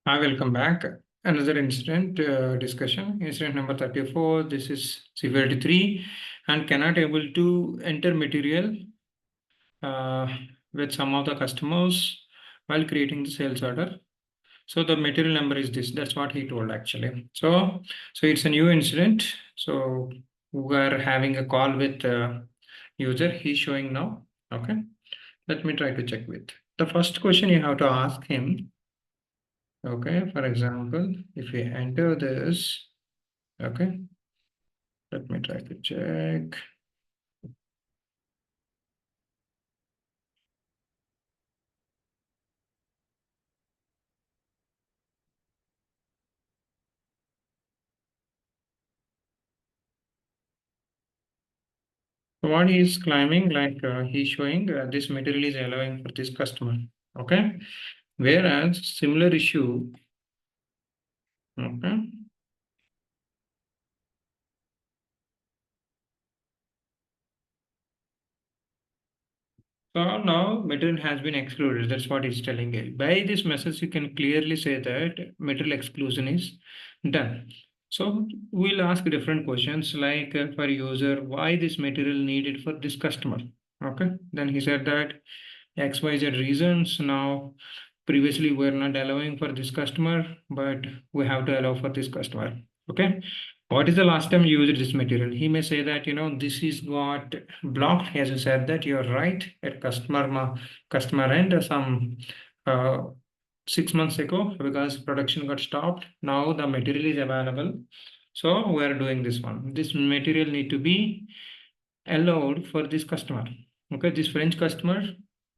I will come back. Another incident discussion. Incident number 34. This is severity 3 and cannot able to enter material uh, with some of the customers while creating the sales order. So the material number is this. That's what he told actually. So it's a new incident. So we are having a call with user. He's showing now. Okay. Let me try to check with. The first question you have to ask him. Okay, for example, if we enter this, okay, let me try to check. What he is claiming, like he's showing this material is allowing for this customer, okay, whereas similar issue, okay. So now material has been excluded. That's what it's telling you. By this message, you can clearly say that material exclusion is done. So we'll ask different questions like for user, why this material needed for this customer? Okay. Then he said that XYZ reasons. Now, previously we're not allowing for this customer, but we have to allow for this customer. Okay. What is the last time you used this material? He may say that, this is got blocked. As you said that you're right at customer end some uh, 6 months ago because production got stopped. Now the material is available. So we're doing this one. This material need to be allowed for this customer. Okay, this French customer,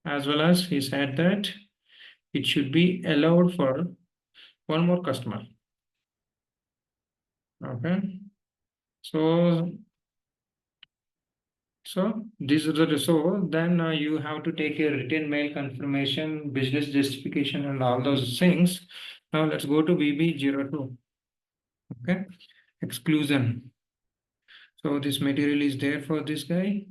as well as he said that it should be allowed for one more customer. Okay, so these are so then you have to take your written mail confirmation, business justification, and all those things. Now let's go to BB02. Okay, exclusion. So this material is there for this guy.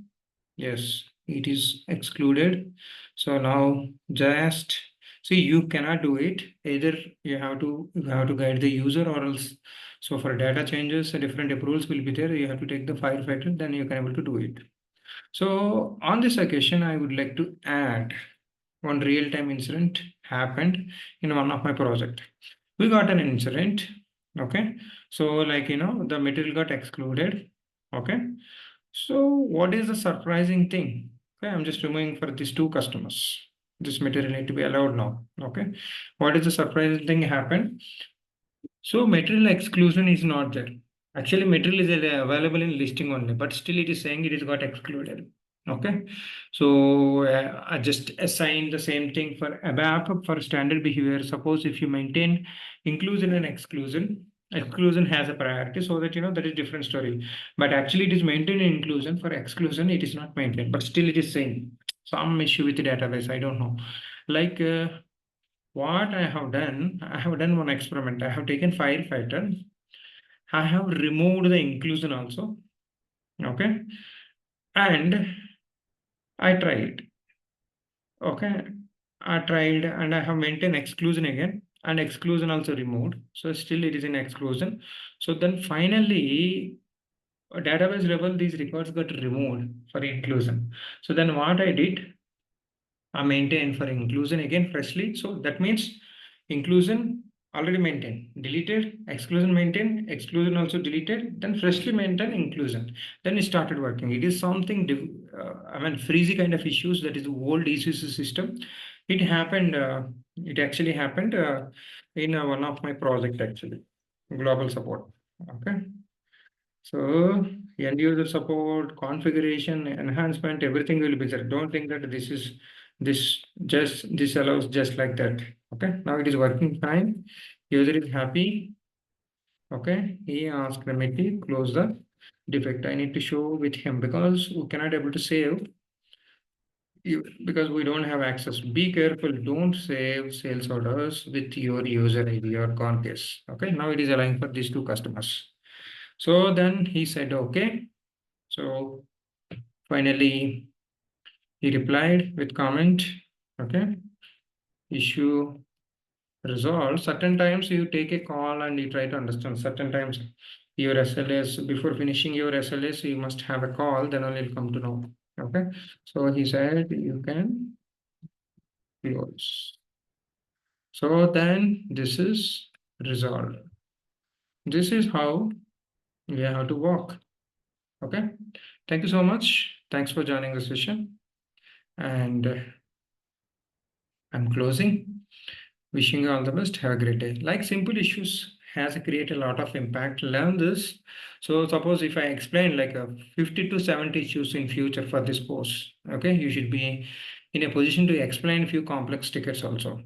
Yes, it is excluded. So now just see, you cannot do it. Either you have to guide the user or else. So for data changes, different approvals will be there. You have to take the firefighter, then you can able to do it. So on this occasion, I would like to add one real-time incident happened in one of my project. We got an incident. Okay. So like, the material got excluded. Okay. So what is the surprising thing? Okay, I'm just removing for these two customers. This material need to be allowed now. Okay. What is the surprising thing happened? So material exclusion is not there. Actually, material is available in listing only, but still it is saying it is got excluded. Okay. So I just assign the same thing for ABAP for standard behavior. Suppose if you maintain inclusion and exclusion has a priority, so that that is different story. But actually it is maintained in inclusion. For exclusion, it is not maintained, but still it is saying some issue with the database. I don't know. Like what I have done one experiment. I have taken firefighter. I have removed the inclusion also. Okay. And I tried. Okay. I tried and I have maintained exclusion again and exclusion also removed. So still it is in exclusion. So then finally, database level, these records got removed for inclusion. So then what I did, I maintained for inclusion again freshly. So that means inclusion already maintained, deleted, exclusion maintained, exclusion also deleted, then freshly maintained inclusion. Then it started working. It is something, freezy kind of issues. That is the old ECC system. It happened, it actually happened in one of my project actually, global support. Okay. So end user support, configuration, enhancement, everything will be there. Don't think that this allows just like that. Okay, now it is working fine. User is happy. Okay, he asked me to close the defect. I need to show with him because we cannot able to save because we don't have access. Be careful, don't save sales orders with your user ID or context. Okay, now it is allowing for these two customers. So then he said, okay. So finally, he replied with comment, okay, issue resolve. Certain times you take a call and you try to understand. Certain times your SLAs, before finishing your SLAs, you must have a call, then only you'll come to know. Okay. So he said you can close. So then this is resolved. This is how we have to walk. Okay. Thank you so much. Thanks for joining the session. And I'm closing. Wishing you all the best. Have a great day. Like simple issues has created a lot of impact. Learn this. So suppose if I explain like a 50 to 70 issues in future for this course, okay, you should be in a position to explain a few complex tickets also.